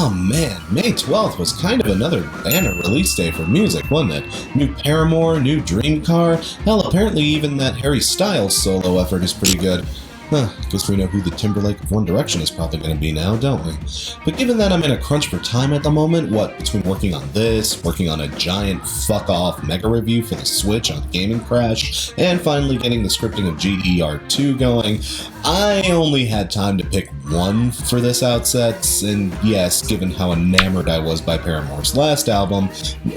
Oh man, May 12th was kind of another banner release day for music, wasn't it? New Paramore, new Dream Car, hell, apparently even that Harry Styles solo effort is pretty good. Huh, guess we know who the Timberlake of One Direction is probably going to be now, don't we? But given that I'm in a crunch for time at the moment, between working on this, working on a giant fuck-off mega review for the Switch on Gaming Crash, and finally getting the scripting of GER2 going, I only had time to pick one for this outset, and yes, given how enamored I was by Paramore's last album,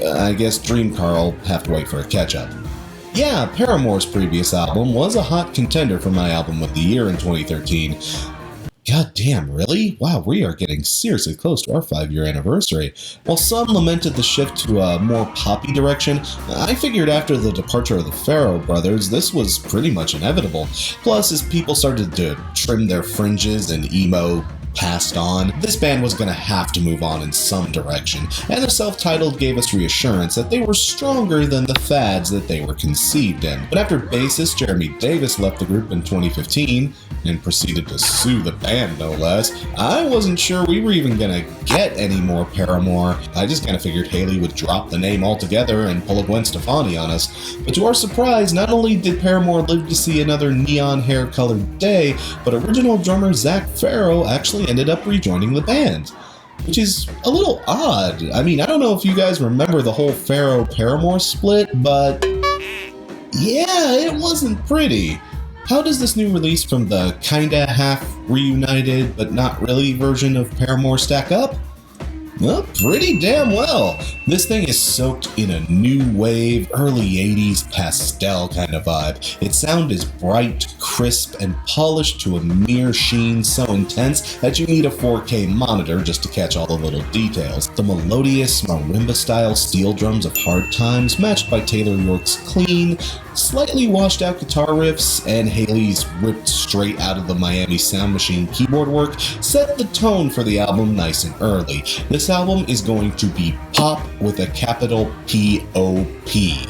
I guess Dream Car will have to wait for a catch-up. Yeah, Paramore's previous album was a hot contender for my album of the year in 2013. God damn, really? Wow, we are getting seriously close to our 5-year anniversary. While some lamented the shift to a more poppy direction, I figured after the departure of the Farrow brothers, this was pretty much inevitable. Plus, as people started to trim their fringes and emo passed on, this band was going to have to move on in some direction, and the self-titled gave us reassurance that they were stronger than the fads that they were conceived in. But after bassist Jeremy Davis left the group in 2015, and proceeded to sue the band no less, I wasn't sure we were even going to get any more Paramore. I just kind of figured Haley would drop the name altogether and pull a Gwen Stefani on us. But to our surprise, not only did Paramore live to see another neon hair-colored day, but original drummer Zach Farrow actually ended up rejoining the band. Which is a little odd. I mean, I don't know if you guys remember the whole Farrow-Paramore split, but yeah, it wasn't pretty. How does this new release from the kinda half reunited but not really version of Paramore stack up? Well, pretty damn well. This thing is soaked in a new wave, early 80s pastel kind of vibe. Its sound is bright, crisp, and polished to a mere sheen so intense that you need a 4K monitor just to catch all the little details. The melodious marimba-style steel drums of Hard Times, matched by Taylor York's clean, slightly washed out guitar riffs, and Haley's ripped straight out of the Miami Sound Machine keyboard work, set the tone for the album nice and early. This album is going to be pop with a capital P-O-P.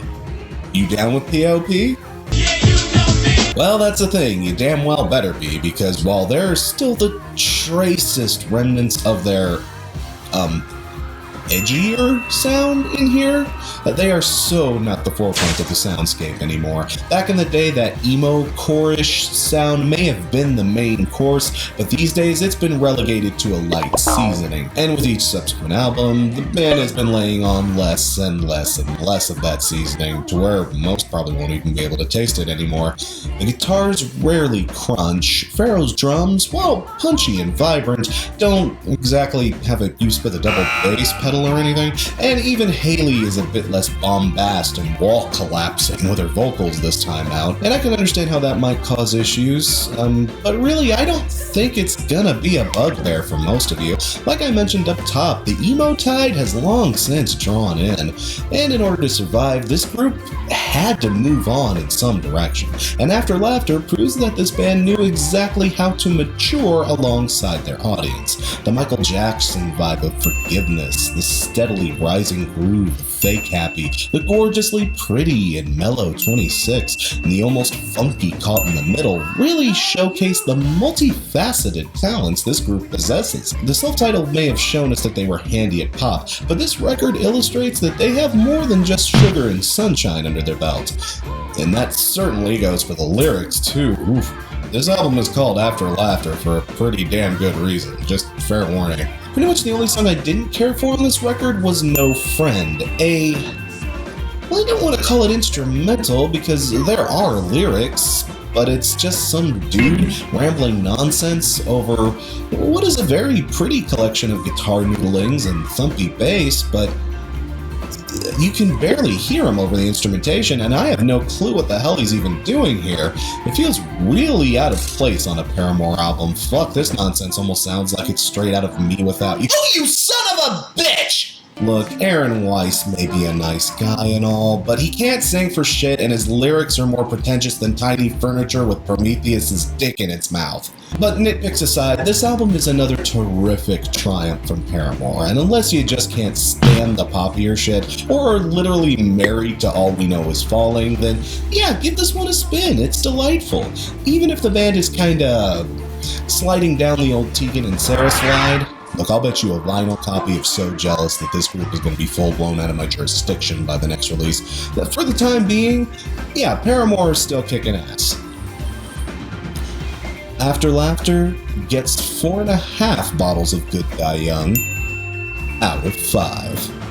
You down with P-O-P? Yeah, you know me. Well, that's the thing, you damn well better be, because while there are still the tracest remnants of their, edgier sound in here, they are so not the forefront of the soundscape anymore. Back in the day, that emo core-ish sound may have been the main course, but these days it's been relegated to a light seasoning. And with each subsequent album, the band has been laying on less and less and less of that seasoning, to where most probably won't even be able to taste it anymore. The guitars rarely crunch. Farrow's drums, while punchy and vibrant, don't exactly have a use for the double bass pedal or anything, and even Haley is a bit less bombast and wall collapsing with her vocals this time out, and I can understand how that might cause issues, but really I don't think it's gonna be a bugbear for most of you. Like I mentioned up top, the emo tide has long since drawn in, and in order to survive, this group had to move on in some direction, and After Laughter proves that this band knew exactly how to mature alongside their audience. The Michael Jackson vibe of forgiveness, the steadily rising groove of Fake Happy, the gorgeously pretty and mellow 26, and the almost funky Caught in the Middle really showcase the multifaceted talents this group possesses. The self-titled may have shown us that they were handy at pop, but this record illustrates that they have more than just sugar and sunshine under their belt. And that certainly goes for the lyrics too. Oof. This album is called After Laughter for a pretty damn good reason, just fair warning. Pretty much the only song I didn't care for on this record was No Friend, well, I don't want to call it instrumental because there are lyrics, but it's just some dude rambling nonsense over what is a very pretty collection of guitar noodlings and thumpy bass, but you can barely hear him over the instrumentation, and I have no clue what the hell he's even doing here. It feels really out of place on a Paramore album. Fuck, this nonsense almost sounds like it's straight out of Me Without You. Oh, you son of a bitch! Look, Aaron Weiss may be a nice guy and all, but he can't sing for shit and his lyrics are more pretentious than tiny furniture with Prometheus's dick in its mouth. But nitpicks aside, this album is another terrific triumph from Paramore, and unless you just can't stand the poppier shit, or are literally married to All We Know Is Falling, then yeah, give this one a spin, it's delightful. Even if the band is kinda sliding down the old Tegan and Sarah slide. Look, I'll bet you a vinyl copy of So Jealous that this group is going to be full-blown out of my jurisdiction by the next release. But for the time being, yeah, Paramore is still kicking ass. After Laughter gets 4.5 bottles of Good Guy Young out of 5.